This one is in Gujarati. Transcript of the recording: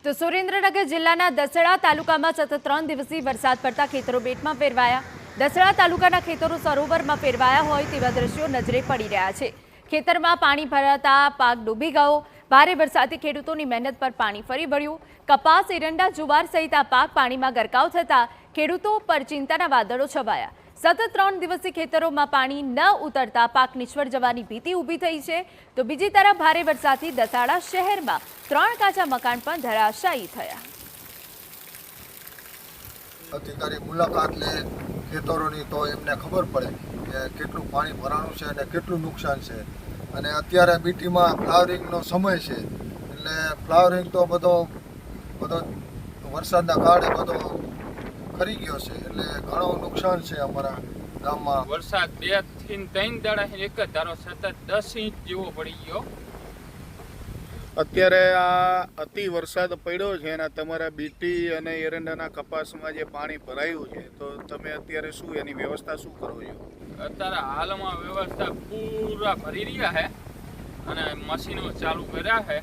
તો સુરેન્દ્રનગર જિલ્લાના દસેડા તાલુકામાં સતત 3 દિવસીય વરસાદ પડતા ખેતરો બેટમાં ફેરવાયા। દસેડા તાલુકાના ખેતરો સરોવરમાં ફેરવાયા હોય તેવા દ્રશ્યો નજરે પડી રહ્યા છે। ખેતરમાં પાણી ભરાતા પાક ડૂબી ગયો। ભારે વરસાદથી ખેડૂતોની મહેનત પર પાણી ફરી વળ્યું। કપાસ, એરંડા, જુવાર સહિત આ પાક પાણીમાં ગરકાવ થતા ખેડૂતો પર ચિંતાના વાદળો છવાયા। સતત 3 દિવસથી ખેતરોમાં પાણી ન ઉતરતા પાક નિષ્ફળ જવાની ભીતિ ઊભી થઈ છે। તો બીજી તરફ ભારે વરસાદથી દસાડા શહેરમાં 3 કાચા મકાન પણ ધરાશાયી થયા। અધિકારી મુલાકાત લે ખેતરોની તો એમને ખબર પડે કે કેટલું પાણી ભરાણું છે અને કેટલું નુકસાન છે। અને અત્યારે બીટીમાં ફ્લાવરિંગનો સમય છે, એટલે ફ્લાવરિંગ તો બધો વરસાદના કારણે બધો ખરી ગયો છે, એટલે ઘણું નુકસાન છે અમારા ગામમાં। વરસાદ 2 થી 3 દાડા એક જ ધારો સતત 10 ઇંચ જેવો પડી ગયો। અત્યારે આ અતિ વરસાદ પડ્યો છે અને તમારા બીટી અને એરંડાના કપાસમાં જે પાણી ભરાયું છે, તો તમે અત્યારે શું એની વ્યવસ્થા શું કરો છો? અત્યારે હાલમાં વ્યવસ્થા પૂરા ભરી રહ્યા છે અને મશીનો ચાલુ કર્યા છે।